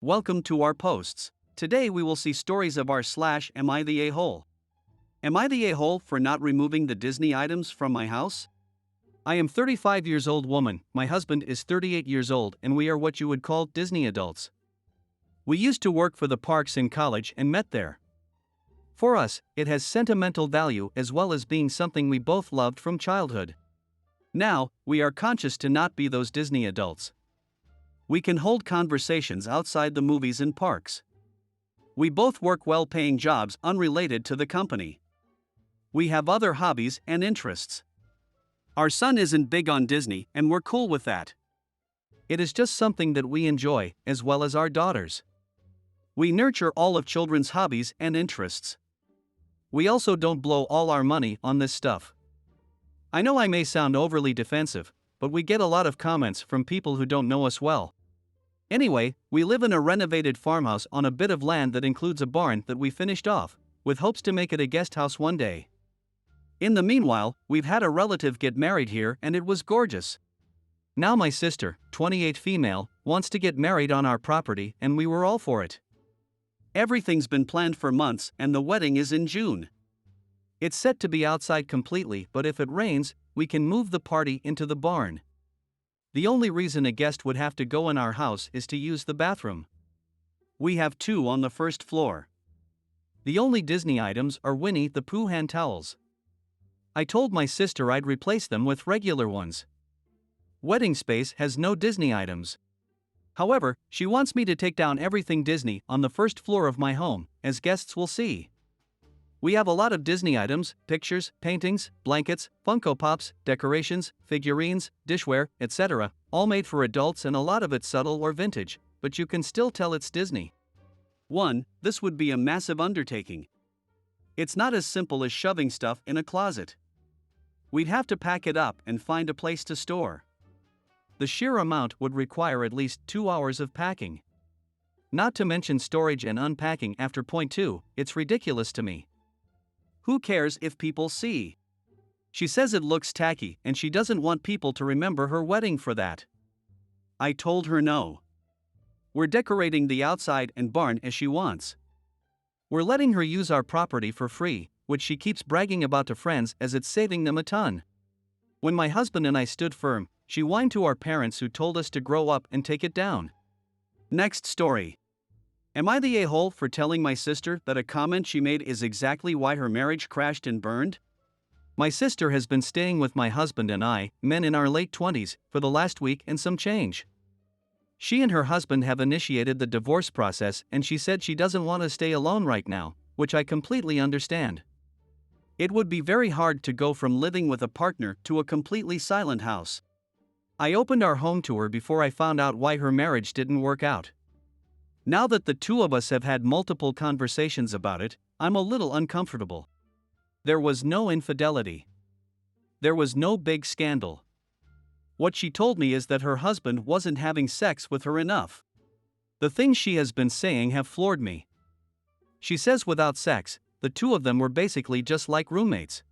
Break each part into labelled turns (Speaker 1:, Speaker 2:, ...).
Speaker 1: Welcome to our posts. Today we will see stories of Am I the A-hole? Am I the a-hole for not removing the Disney items from my house? I am 35 years old woman, my husband is 38 years old and we are what you would call Disney adults. We used to work for the parks in college and met there. For us, it has sentimental value as well as being something we both loved from childhood. Now, we are conscious to not be those Disney adults. We can hold conversations outside the movies and parks. We both work well-paying jobs unrelated to the company. We have other hobbies and interests. Our son isn't big on Disney and we're cool with that. It is just something that we enjoy, as well as our daughters. We nurture all of children's hobbies and interests. We also don't blow all our money on this stuff. I know I may sound overly defensive, but we get a lot of comments from people who don't know us well. Anyway, we live in a renovated farmhouse on a bit of land that includes a barn that we finished off, with hopes to make it a guest house one day. In the meanwhile, we've had a relative get married here and it was gorgeous. Now my sister, 28 female, wants to get married on our property and we were all for it. Everything's been planned for months and the wedding is in June. It's set to be outside completely, but if it rains, we can move the party into the barn. The only reason a guest would have to go in our house is to use the bathroom. We have two on the first floor. The only Disney items are Winnie the Pooh hand towels. I told my sister I'd replace them with regular ones. Wedding space has no Disney items. However, she wants me to take down everything Disney on the first floor of my home, as guests will see. We have a lot of Disney items, pictures, paintings, blankets, Funko Pops, decorations, figurines, dishware, etc., all made for adults and a lot of it subtle or vintage, but you can still tell it's Disney. 1. This would be a massive undertaking. It's not as simple as shoving stuff in a closet. We'd have to pack it up and find a place to store. The sheer amount would require at least 2 hours of packing. Not to mention storage and unpacking after point 2, it's ridiculous to me. Who cares if people see? She says it looks tacky and she doesn't want people to remember her wedding for that. I told her no. We're decorating the outside and barn as she wants. We're letting her use our property for free, which she keeps bragging about to friends as it's saving them a ton. When my husband and I stood firm, she whined to our parents who told us to grow up and take it down. Next story. Am I the a-hole for telling my sister that a comment she made is exactly why her marriage crashed and burned? My sister has been staying with my husband and I, men in our late 20s, for the last week and some change. She and her husband have initiated the divorce process and she said she doesn't want to stay alone right now, which I completely understand. It would be very hard to go from living with a partner to a completely silent house. I opened our home to her before I found out why her marriage didn't work out. Now that the two of us have had multiple conversations about it, I'm a little uncomfortable. There was no infidelity. There was no big scandal. What she told me is that her husband wasn't having sex with her enough. The things she has been saying have floored me. She says without sex, the two of them were basically just like roommates.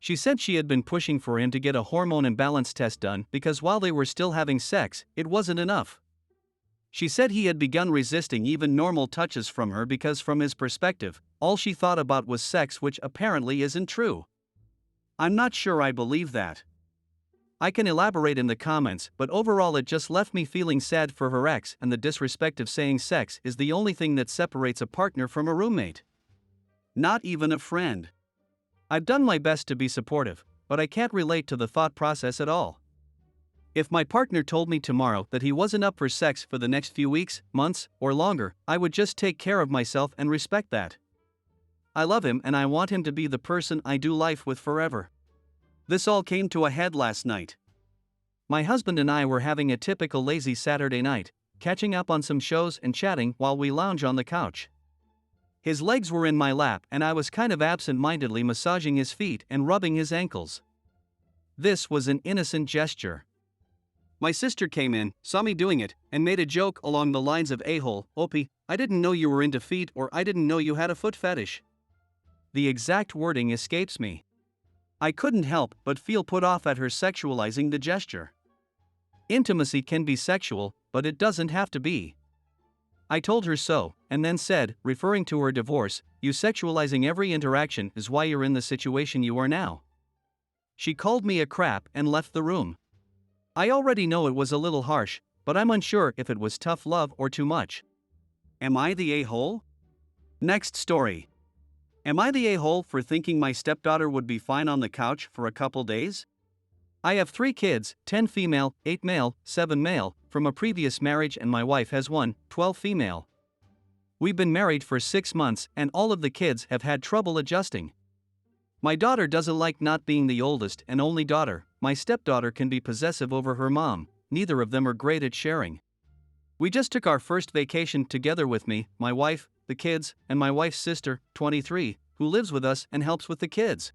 Speaker 1: She said she had been pushing for him to get a hormone imbalance test done because while they were still having sex, it wasn't enough. She said he had begun resisting even normal touches from her because from his perspective, all she thought about was sex, which apparently isn't true. I'm not sure I believe that. I can elaborate in the comments, but overall it just left me feeling sad for her ex and the disrespect of saying sex is the only thing that separates a partner from a roommate. Not even a friend. I've done my best to be supportive, but I can't relate to the thought process at all. If my partner told me tomorrow that he wasn't up for sex for the next few weeks, months, or longer, I would just take care of myself and respect that. I love him and I want him to be the person I do life with forever. This all came to a head last night. My husband and I were having a typical lazy Saturday night, catching up on some shows and chatting while we lounge on the couch. His legs were in my lap and I was kind of absent-mindedly massaging his feet and rubbing his ankles. This was an innocent gesture. My sister came in, saw me doing it, and made a joke along the lines of a-hole, Opie, I didn't know you were into feet or I didn't know you had a foot fetish. The exact wording escapes me. I couldn't help but feel put off at her sexualizing the gesture. Intimacy can be sexual, but it doesn't have to be. I told her so, and then said, referring to her divorce, "You sexualizing every interaction is why you're in the situation you are now." She called me a crap and left the room. I already know it was a little harsh, but I'm unsure if it was tough love or too much. Am I the a-hole? Next story. Am I the a-hole for thinking my stepdaughter would be fine on the couch for a couple days? I have 3 kids, 10 female, 8 male, 7 male, from a previous marriage, and my wife has 12 female. We've been married for 6 months and all of the kids have had trouble adjusting. My daughter doesn't like not being the oldest and only daughter. My stepdaughter can be possessive over her mom. Neither of them are great at sharing. We just took our first vacation together with me, my wife, the kids, and my wife's sister, 23, who lives with us and helps with the kids.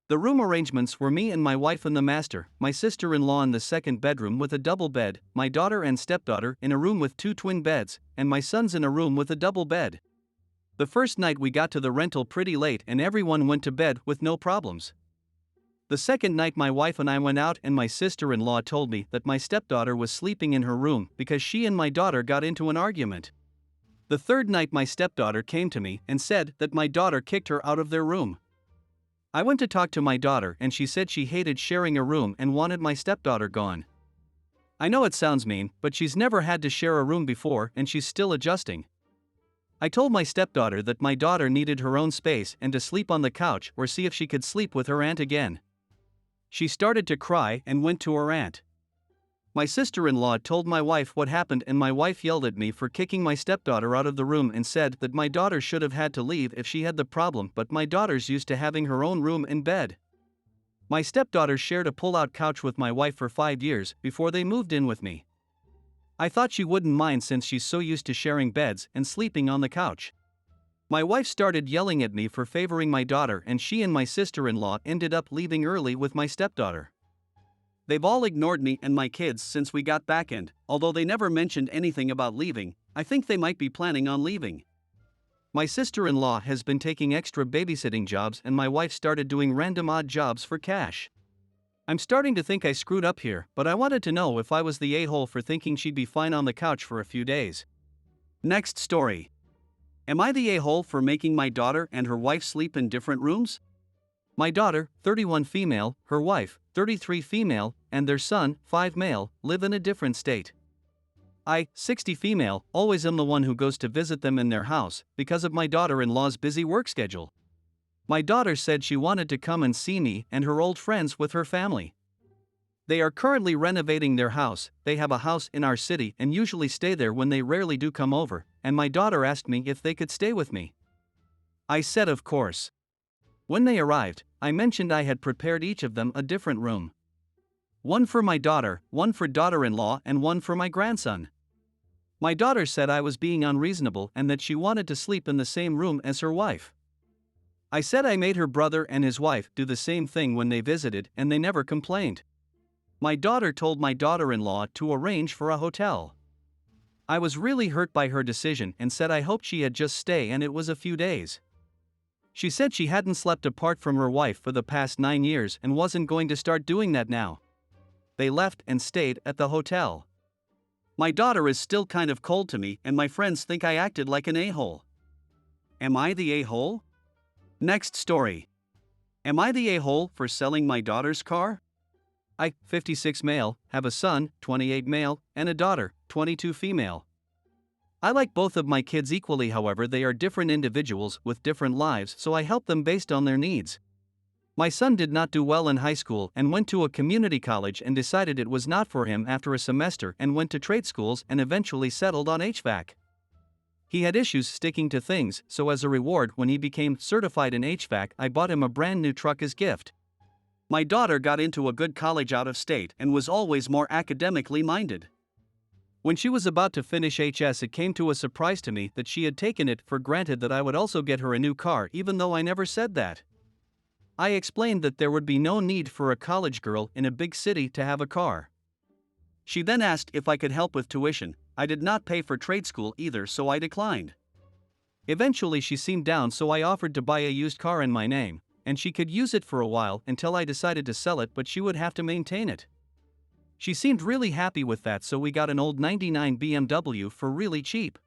Speaker 1: The room arrangements were me and my wife in the master, my sister-in-law in the second bedroom with a double bed, my daughter and stepdaughter in a room with 2 twin beds, and my sons in a room with a double bed. The first night we got to the rental pretty late and everyone went to bed with no problems. The second night my wife and I went out and my sister-in-law told me that my stepdaughter was sleeping in her room because she and my daughter got into an argument. The third night my stepdaughter came to me and said that my daughter kicked her out of their room. I went to talk to my daughter and she said she hated sharing a room and wanted my stepdaughter gone. I know it sounds mean, but she's never had to share a room before and she's still adjusting. I told my stepdaughter that my daughter needed her own space and to sleep on the couch or see if she could sleep with her aunt again. She started to cry and went to her aunt. My sister-in-law told my wife what happened and my wife yelled at me for kicking my stepdaughter out of the room and said that my daughter should have had to leave if she had the problem, but my daughter's used to having her own room and bed. My stepdaughter shared a pull-out couch with my wife for 5 years before they moved in with me. I thought she wouldn't mind since she's so used to sharing beds and sleeping on the couch. My wife started yelling at me for favoring my daughter and she and my sister-in-law ended up leaving early with my stepdaughter. They've all ignored me and my kids since we got back, and although they never mentioned anything about leaving, I think they might be planning on leaving. My sister-in-law has been taking extra babysitting jobs and my wife started doing random odd jobs for cash. I'm starting to think I screwed up here, but I wanted to know if I was the a-hole for thinking she'd be fine on the couch for a few days. Next story. Am I the a-hole for making my daughter and her wife sleep in different rooms? My daughter, 31 female, her wife, 33 female, and their son, 5 male, live in a different state. I, 60 female, always am the one who goes to visit them in their house because of my daughter-in-law's busy work schedule. My daughter said she wanted to come and see me and her old friends with her family. They are currently renovating their house. They have a house in our city and usually stay there when they rarely do come over, and my daughter asked me if they could stay with me. I said of course. When they arrived, I mentioned I had prepared each of them a different room. One for my daughter, one for daughter-in-law, and one for my grandson. My daughter said I was being unreasonable and that she wanted to sleep in the same room as her wife. I said I made her brother and his wife do the same thing when they visited and they never complained. My daughter told my daughter-in-law to arrange for a hotel. I was really hurt by her decision and said I hoped she had just stay and it was a few days. She said she hadn't slept apart from her wife for the past 9 years and wasn't going to start doing that now. They left and stayed at the hotel. My daughter is still kind of cold to me and my friends think I acted like an a-hole. Am I the a-hole? Next story. Am I the a-hole for selling my daughter's car? I, 56 male, have a son, 28 male, and a daughter, 22 female. I like both of my kids equally, however they are different individuals with different lives, so I help them based on their needs. My son did not do well in high school and went to a community college and decided it was not for him after a semester and went to trade schools and eventually settled on HVAC. He had issues sticking to things, so as a reward when he became certified in HVAC I bought him a brand new truck as gift. My daughter got into a good college out of state and was always more academically minded. When she was about to finish HS, it came to a surprise to me that she had taken it for granted that I would also get her a new car, even though I never said that. I explained that there would be no need for a college girl in a big city to have a car. She then asked if I could help with tuition. I did not pay for trade school either, so I declined. Eventually she seemed down, so I offered to buy a used car in my name, and she could use it for a while until I decided to sell it, but she would have to maintain it. She seemed really happy with that, so we got an old '99 BMW for really cheap.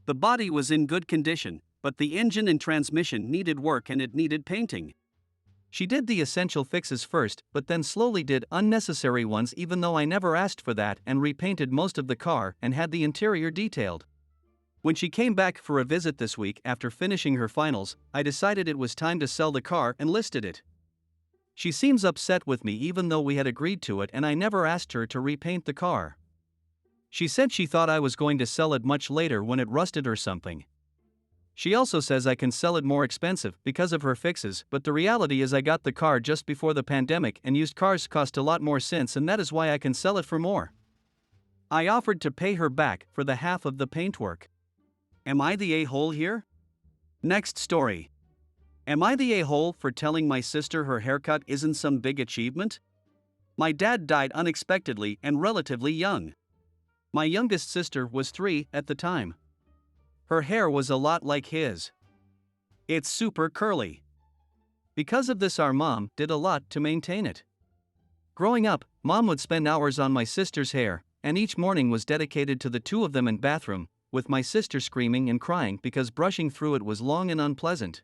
Speaker 1: The body was in good condition, but the engine and transmission needed work and it needed painting. She did the essential fixes first, but then slowly did unnecessary ones even though I never asked for that, and repainted most of the car and had the interior detailed. When she came back for a visit this week after finishing her finals, I decided it was time to sell the car and listed it. She seems upset with me even though we had agreed to it and I never asked her to repaint the car. She said she thought I was going to sell it much later when it rusted or something. She also says I can sell it more expensive because of her fixes, but the reality is I got the car just before the pandemic and used cars cost a lot more since, and that is why I can sell it for more. I offered to pay her back for the half of the paintwork. Am I the a-hole here? Next story. Am I the a-hole for telling my sister her haircut isn't some big achievement? My dad died unexpectedly and relatively young. My youngest sister was 3 at the time. Her hair was a lot like his. It's super curly. Because of this, our mom did a lot to maintain it. Growing up, mom would spend hours on my sister's hair, and each morning was dedicated to the two of them in bathroom, with my sister screaming and crying because brushing through it was long and unpleasant.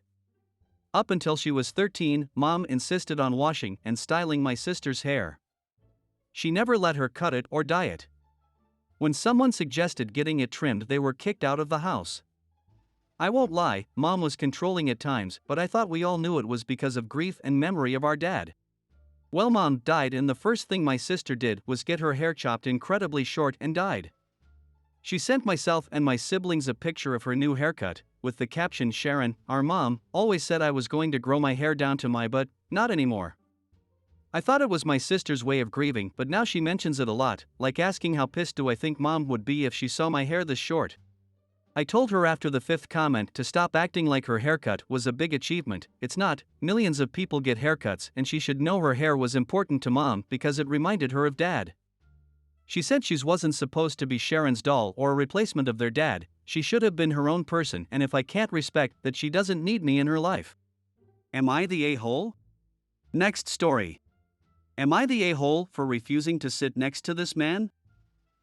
Speaker 1: Up until she was 13, mom insisted on washing and styling my sister's hair. She never let her cut it or dye it. When someone suggested getting it trimmed, they were kicked out of the house. I won't lie, mom was controlling at times, but I thought we all knew it was because of grief and memory of our dad. Well, mom died, and the first thing my sister did was get her hair chopped incredibly short and dyed. She sent myself and my siblings a picture of her new haircut, with the caption, "Sharon, our mom, always said I was going to grow my hair down to my butt, not anymore." I thought it was my sister's way of grieving, but now she mentions it a lot, like asking how pissed do I think mom would be if she saw my hair this short. I told her after the 5th comment to stop acting like her haircut was a big achievement. It's not. Millions of people get haircuts, and she should know her hair was important to mom because it reminded her of dad. She said she wasn't supposed to be Sharon's doll or a replacement of their dad. She should have been her own person, and if I can't respect that, she doesn't need me in her life. Am I the a-hole? Next story. Am I the a-hole for refusing to sit next to this man?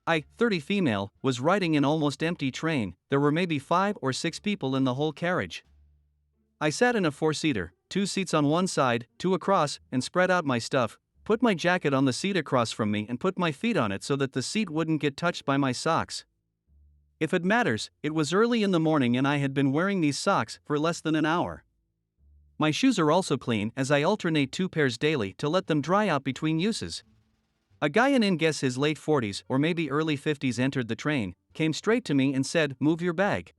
Speaker 1: I, 30 female, was riding an almost empty train. There were maybe 5 or 6 people in the whole carriage. I sat in a 4-seater, 2 seats on one side, 2 across, and spread out my stuff, put my jacket on the seat across from me and put my feet on it so that the seat wouldn't get touched by my socks. If it matters, it was early in the morning and I had been wearing these socks for less than an hour. My shoes are also clean, as I alternate 2 pairs daily to let them dry out between uses. A guy in guess his late 40s or maybe early 50s entered the train, came straight to me and said, "Move your bag."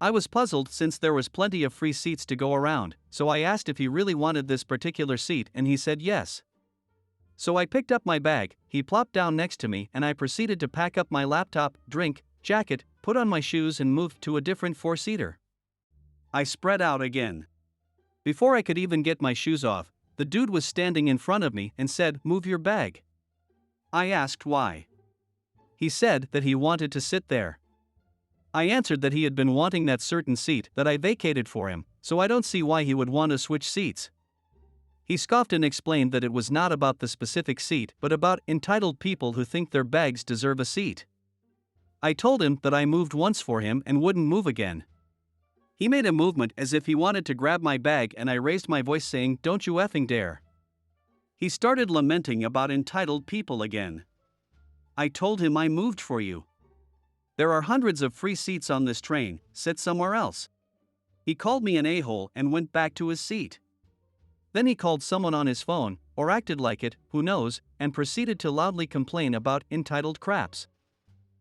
Speaker 1: I was puzzled since there was plenty of free seats to go around, so I asked if he really wanted this particular seat and he said yes. So I picked up my bag, he plopped down next to me, and I proceeded to pack up my laptop, drink, jacket, put on my shoes and moved to a different 4-seater. I spread out again. Before I could even get my shoes off, the dude was standing in front of me and said, "Move your bag." I asked why. He said that he wanted to sit there. I answered that he had been wanting that certain seat that I vacated for him, so I don't see why he would want to switch seats. He scoffed and explained that it was not about the specific seat but about entitled people who think their bags deserve a seat. I told him that I moved once for him and wouldn't move again. He made a movement as if he wanted to grab my bag and I raised my voice saying, "Don't you effing dare." He started lamenting about entitled people again. I told him I moved for you. There are hundreds of free seats on this train, sit somewhere else. He called me an a-hole and went back to his seat. Then he called someone on his phone, or acted like it, who knows, and proceeded to loudly complain about entitled craps.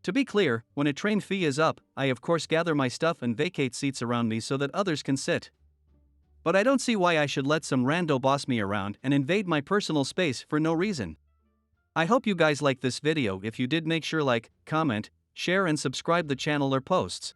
Speaker 1: To be clear, when a train fee is up, I of course gather my stuff and vacate seats around me so that others can sit. But I don't see why I should let some rando boss me around and invade my personal space for no reason. I hope you guys like this video. If you did, make sure like, comment, share and subscribe the channel or posts.